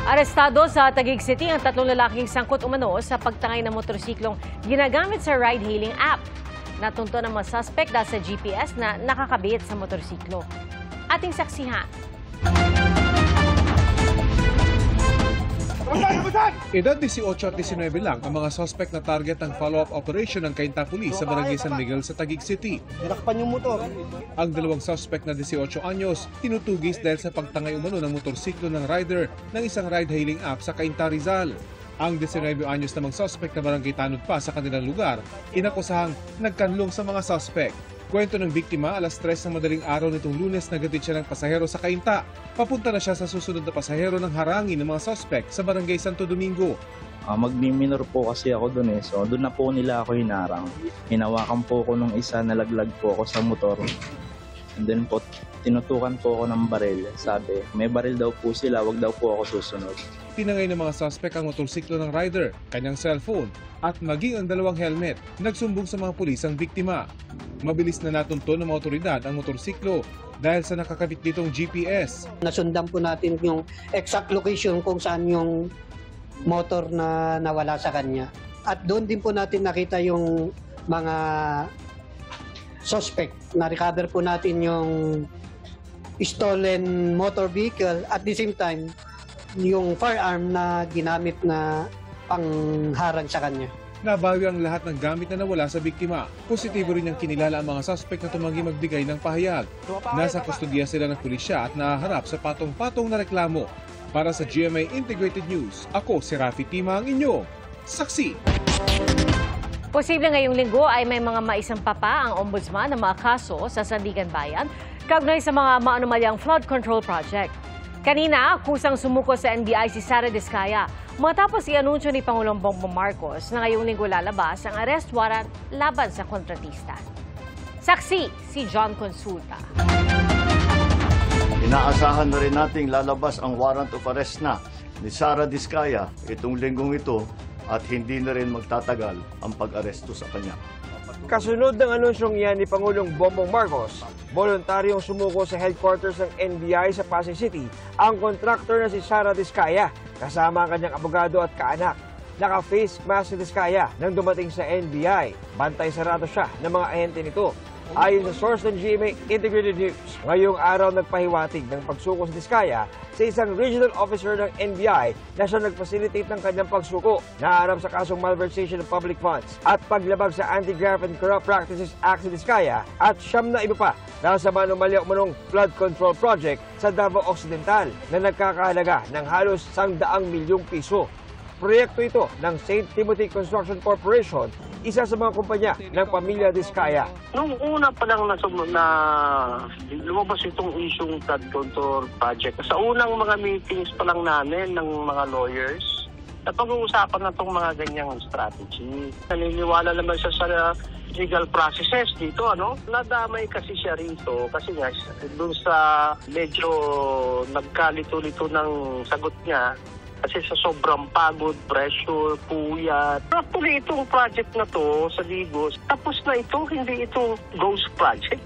Arestado sa Taguig City ang 3 lalaking sangkot umano sa pagtangay ng motorsiklong ginagamit sa ride-hailing app. Natunto ng mga suspect dahil sa GPS na nakakabit sa motorsiklo. Ating saksihan. Edad 18 at 19 lang ang mga suspect na target ng follow-up operation ng Cainta Police sa Barangay San Miguel sa Taguig City. Tinakpan yung motor. Ang dalawang suspect na 18 anyos tinutugis dahil sa pagtangay umano ng motorsiklo ng rider ng isang ride-hailing app sa Cainta, Rizal. Ang 19 anyos namang suspect na barangay tanod pa sa kanilang lugar, inakusahang nagkanlong sa mga suspect. Kwento ng biktima, alas 3 ng madaling araw nitong Lunes nagatid siya ng pasahero sa Cainta. Papunta na siya sa susunod na pasahero ng harangin ng mga suspect sa Barangay Santo Domingo. Magmi-minor po kasi ako doon so doon na po nila ako hinarang. Hinawakan po ako nung isa, nalaglag po ako sa motor. And then po, tinutukan po ako ng baril. Sabi, may baril daw po sila, wag daw po ako susunod. Tinangay ng mga suspect ang motorsiklo ng rider, kanyang cellphone, at maging ang dalawang helmet. Nagsumbong sa mga pulis ang biktima. Mabilis na natunto ng mga otoridad ang motorsiklo dahil sa nakakabit ditong GPS. Nasundan po natin yung exact location kung saan yung motor na nawala sa kanya. At doon din po natin nakita yung mga suspect. Na-recover po natin yung stolen motor vehicle at the same time yung firearm na ginamit na pangharang sa kanya. Nabawi ang lahat ng gamit na nawala sa biktima. Positibo rin ang kinilala ang mga suspect na tumanggi magbigay ng pahayag. Nasa kustodiya sila ng pulisya at nahaharap sa patong-patong na reklamo. Para sa GMA Integrated News, ako si Rafi Tima, ang inyong saksi. Posible ngayong linggo ay may mga maisampa pa ang ombudsman ng mga kaso sa Sandigan Bayan kaugnay sa mga maanumalyang flood control project. Kanina, kusang sumuko sa NBI si Sara Diskaya matapos i-anunsyo ni Pangulong Bongbong Marcos na ngayong linggo lalabas ang arrest warrant laban sa kontratista. Saksi si John Consulta. Inaasahan na rin nating lalabas ang warrant of arrest na ni Sara Diskaya itong linggong ito at hindi na rin magtatagal ang pag-aresto sa kanya. Kasunod ng anunsyong iyan ni Pangulong Bongbong Marcos, voluntaryong sumuko sa headquarters ng NBI sa Pasay City ang kontraktor na si Sara Diskaya kasama ang kanyang abogado at kaanak. Naka-face mask si Diskaya nang dumating sa NBI. Bantay sarado siya ng mga ahente nito. Ayon sa source ng GMA Integrated News, ngayong araw nagpahiwatig ng pagsuko si Diskaya sa isang regional officer ng NBI na siya nag-facilitate ng kanyang pagsuko. Naharap sa kasong malversation of public funds at paglabag sa Anti-Graft and Corrupt Practices Act si Diskaya at siyam na iba pa dahil sa manumalya umanong flood control project sa Davao Occidental na nagkakahalaga ng halos 100 milyong piso. Proyekto ito ng St. Timothy Construction Corporation, isa sa mga kumpanya ng pamilya Diskaya. Nung una pa lang na lumabas itong isyong flood control project, sa unang mga meetings pa lang namin ng mga lawyers, napag-uusapan na itong mga ganyang strategy. Naniniwala naman siya sa legal processes dito, Nadamay kasi siya rito kasi nga doon sa medyo nagkalito-lito ng sagot niya. Kasi sa sobrang pagod, pressure, puyat. Actually, itong project na to sa Digos, tapos na ito, hindi ito ghost project.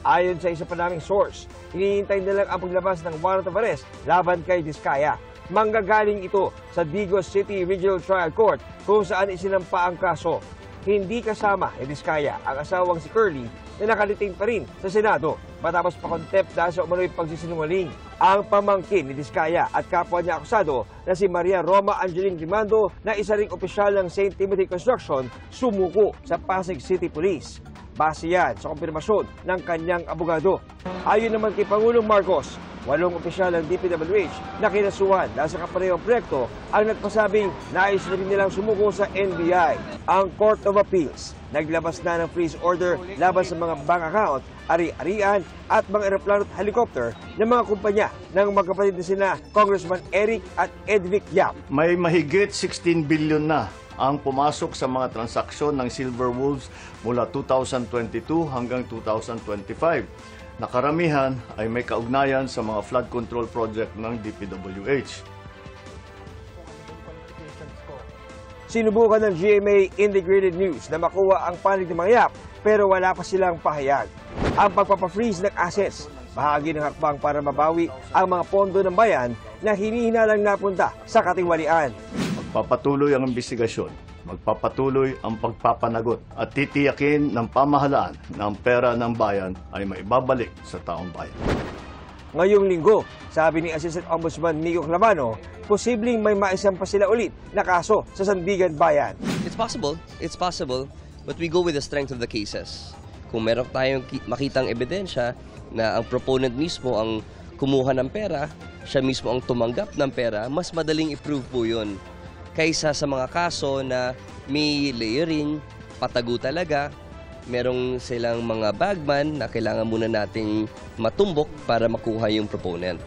Ayon sa isa pa naming source, hinihintay na lang ang paglabas ng warrant of arrest laban kay Diskaya. Manggagaling ito sa Digos City Regional Trial Court kung saan isinampa ang kaso. Hindi kasama ni Diskaya ang asawang si Curly na nakaliting pa rin sa Senado matapos pa-contempt dahil sa umano'y pagsisinungaling. Ang pamangkin ni Diskaya at kapwa niya akusado na si Maria Roma Angeline Rimando na isa ring opisyal ng St. Timothy Construction sumuko sa Pasig City Police. Base yan sa kumpirmasyon ng kanyang abogado. Ayon naman kay Pangulong Marcos, 8 opisyal ng DPWH na kinasuhan dahil sa kaparehong proyekto ang nagpasabing nais na rin nilang sumuko sa NBI. Ang Court of Appeals naglabas na ng freeze order laban sa mga bank account, ari-arian at mga eroplano at helicopter ng mga kumpanya ng magkapatid na sina Congressman Eric at Edvic Yap. May mahigit 16 billion na ang pumasok sa mga transaksyon ng Silver Wolves mula 2022 hanggang 2025. Nakaramihan ay may kaugnayan sa mga flood control project ng DPWH. Sinubukan ng GMA Integrated News na makuha ang panig ng mga Yap pero wala pa silang pahayag. Ang pagpapafreeze ng assets Bahagi ng hakbang para mabawi ang mga pondo ng bayan na hinihinalang napunta sa katiwalian. Magpapatuloy ang investigasyon, magpapatuloy ang pagpapanagot at titiyakin ng pamahalaan na ang pera ng bayan ay maibabalik sa taong bayan. Ngayong linggo, sabi ni Assistant Ombudsman Miko Clavano, posibleng may maisampa sila ulit na kaso sa Sandigan Bayan. It's possible, but we go with the strength of the cases. Kung meron tayong makitang ebidensya na ang proponent mismo ang kumuha ng pera, siya mismo ang tumanggap ng pera, mas madaling i-prove po yun. Kaysa sa mga kaso na may layering, patago talaga, merong silang mga bagman na kailangan muna nating matumbok para makuha yung proponent.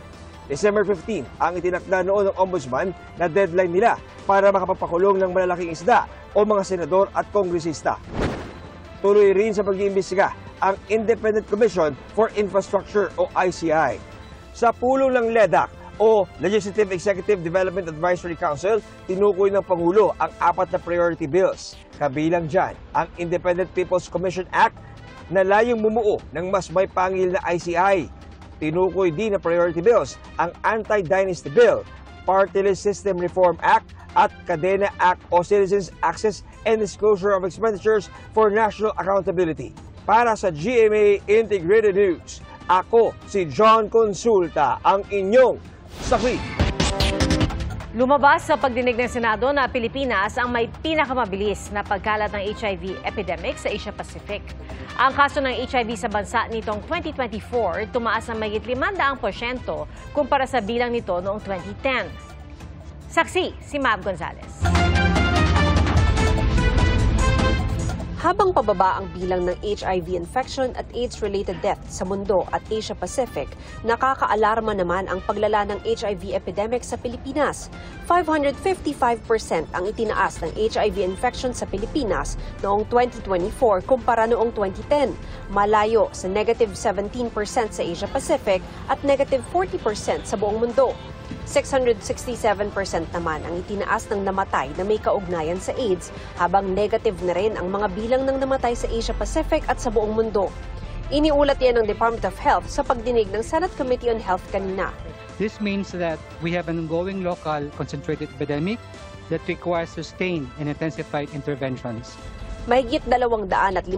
December 15 ang itinakda noon ng Ombudsman na deadline nila para makapagpakulong ng malalaking isda o mga senador at kongresista. Tuloy rin sa pag-iimbestiga ang Independent Commission for Infrastructure o ICI. Sa pulong ng LEDAC o Legislative Executive Development Advisory Council, tinukoy ng Pangulo ang 4 na priority bills. Kabilang dyan ang Independent People's Commission Act na layong bumuo ng mas may pangil na ICI. Tinukoy din na priority bills ang Anti-Dynasty Bill, Party List System Reform Act at Cadena Act o Citizens Access and Disclosure of Expenditures for National Accountability. Para sa GMA Integrated News, ako si John Consulta, ang inyong saksi. Lumabas sa pagdinig ng Senado na Pilipinas ang may pinakamabilis na pagkalat ng HIV epidemic sa Asia Pacific. Ang kaso ng HIV sa bansa nitong 2024 tumaas ng mahigit 500% kumpara sa bilang nito noong 2010. Saksi si Mav Gonzalez. Habang pababa ang bilang ng HIV infection at AIDS-related death sa mundo at Asia Pacific, nakakaalarma naman ang paglala ng HIV epidemic sa Pilipinas. 555% ang itinaas ng HIV infection sa Pilipinas noong 2024 kumpara noong 2010, malayo sa negative 17% sa Asia Pacific at negative 40% sa buong mundo. 667% naman ang itinaas ng namatay na may kaugnayan sa AIDS, habang negative na rin ang mga bilang ng namatay sa Asia Pacific at sa buong mundo. Iniulat yan ng Department of Health sa pagdinig ng Senate Committee on Health kanina. This means that we have an ongoing local concentrated epidemic that requires sustained and intensified interventions. Mahigit 250,000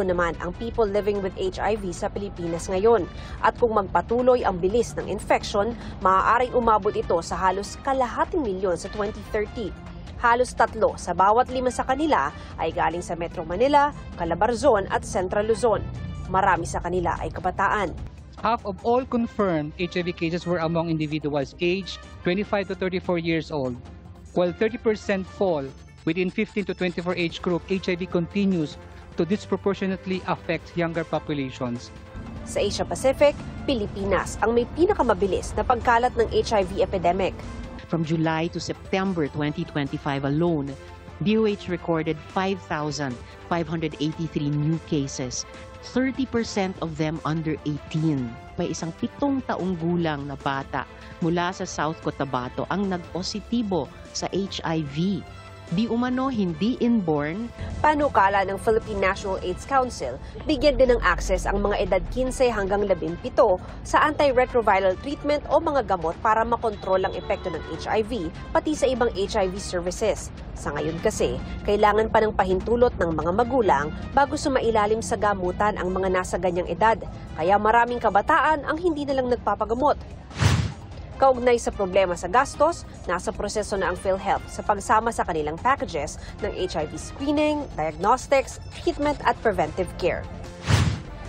naman ang people living with HIV sa Pilipinas ngayon. At kung magpatuloy ang bilis ng infection, maaaring umabot ito sa halos 250,000 sa 2030. Halos 3 sa bawat 5 sa kanila ay galing sa Metro Manila, Calabarzon at Central Luzon. Marami sa kanila ay kabataan. Half of all confirmed HIV cases were among individuals aged 25 to 34 years old, while 30% fall within 15 to 24 age group. HIV continues to disproportionately affect younger populations. Sa Asia Pacific, Pilipinas ang may pinakamabilis na pagkalat ng HIV epidemic. From July to September 2025 alone, DOH recorded 5,583 new cases, 30% of them under 18. May isang 7 taong gulang na bata mula sa South Cotabato ang nag-positibo sa HIV. Di umano hindi inborn. Panukala ng Philippine National AIDS Council, bigyan din ng access ang mga edad 15 hanggang 17 sa antiretroviral treatment o mga gamot para makontrol ang epekto ng HIV, pati sa ibang HIV services. Sa ngayon kasi, kailangan pa ng pahintulot ng mga magulang bago sumailalim sa gamutan ang mga nasa ganyang edad, kaya maraming kabataan ang hindi nalang nagpapagamot. Kaugnay sa problema sa gastos, nasa proseso na ang PhilHealth sa pagsama sa kanilang packages ng HIV screening, diagnostics, treatment at preventive care.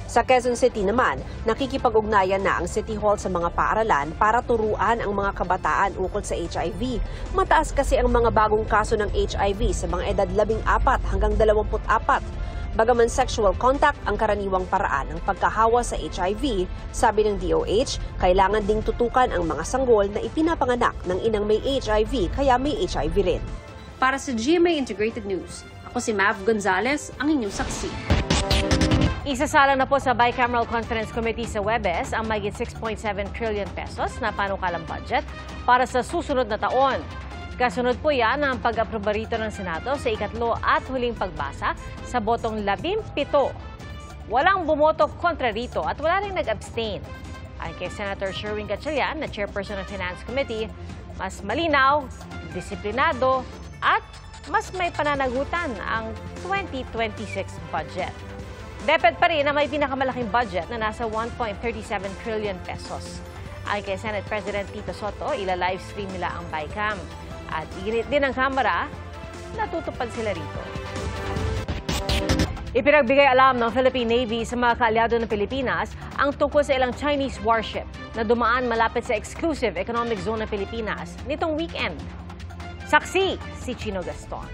Sa Quezon City naman, nakikipag-ugnayan na ang City Hall sa mga paaralan para turuan ang mga kabataan ukol sa HIV. Mataas kasi ang mga bagong kaso ng HIV sa mga edad 14 hanggang 24. Bagaman sexual contact ang karaniwang paraan ng pagkahawa sa HIV, sabi ng DOH, kailangan ding tutukan ang mga sanggol na ipinapanganak ng inang may HIV kaya may HIV rin. Para sa GMA Integrated News, ako si Mav Gonzalez, ang inyong saksi. Isasala na po sa Bicameral Conference Committee sa Webes ang mahigit 6.7 trillion pesos na panukalang budget para sa susunod na taon. Kasunod po yan ang pag-aproba rito ng Senado sa ikatlo at huling pagbasa sa botong 17. Walang bumoto kontra rito at wala rin nag-abstain. Ayon kay Senator Sherwin Gatchalian, na chairperson ng Finance Committee, mas malinaw, disiplinado, at mas may pananagutan ang 2026 budget. DepEd pa rin na may pinakamalaking budget na nasa 1.37 trillion pesos. Ayon kay Senate President Tito Soto, ila-livestream nila ang BICAM. At iginit din ng Kamara, natutupad sila rito. Ipinagbigay alam ng Philippine Navy sa mga kaalyado ng Pilipinas ang tungkol sa ilang Chinese warship na dumaan malapit sa exclusive economic zone ng Pilipinas nitong weekend. Saksi si Chino Gaston.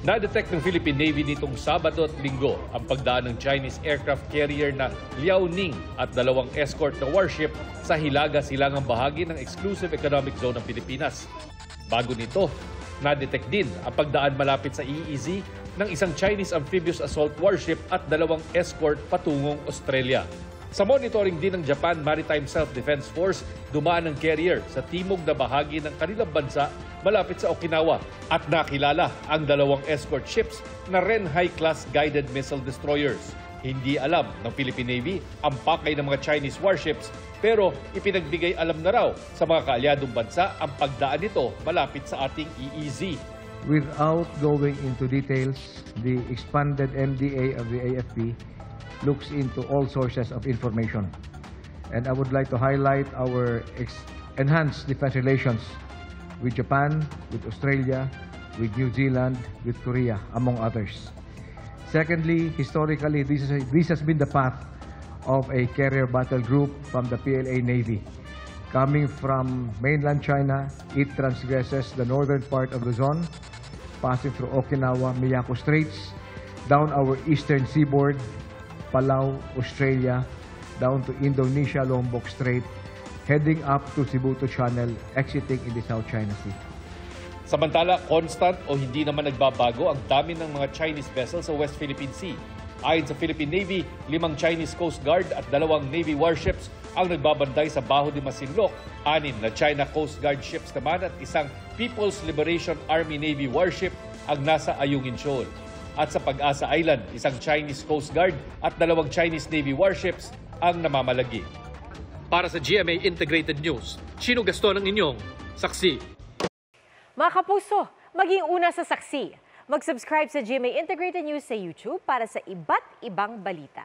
Na-detect ng Philippine Navy nitong Sabado at Linggo ang pagdaan ng Chinese aircraft carrier na Liaoning at 2 escort na warship sa Hilaga-Silangang bahagi ng exclusive economic zone ng Pilipinas. Bago nito, na-detect din ang pagdaan malapit sa EEZ ng isang Chinese amphibious assault warship at 2 escort patungong Australia. Sa monitoring din ng Japan Maritime Self-Defense Force, dumaan ang carrier sa timog na bahagi ng kanilang bansa malapit sa Okinawa at nakilala ang 2 escort ships na Renhai-class guided missile destroyers. Hindi alam ng Philippine Navy ang pakay ng mga Chinese warships, pero ipinagbigay alam na raw sa mga kaalyadong bansa ang pagdaan nito malapit sa ating EEZ. Without going into details, the expanded MDA of the AFP looks into all sources of information. And I would like to highlight our enhanced defense relations with Japan, with Australia, with New Zealand, with Korea, among others. Secondly, historically, this has been the path of a carrier battle group from the PLA Navy. Coming from mainland China, it transgresses the northern part of the zone, passing through Okinawa, Miyako Straits, down our eastern seaboard, Palau, Australia, down to Indonesia, Lombok Strait, heading up to Cebu Channel, exiting in the South China Sea. Samantala, constant o hindi naman nagbabago ang dami ng mga Chinese vessels sa West Philippine Sea. Ayon sa Philippine Navy, 5 Chinese Coast Guard at 2 Navy warships ang nagbabantay sa Baho de Masinloc, 6 na China Coast Guard ships naman at isang People's Liberation Army Navy warship ang nasa Ayungin Shoal. At sa Pag-asa Island, 1 Chinese Coast Guard at 2 Chinese Navy warships ang namamalagi. Para sa GMA Integrated News, Chino Gaston ang inyong saksi. Mga kapuso, maging una sa saksi. Mag-subscribe sa GMA Integrated News sa YouTube para sa iba't ibang balita.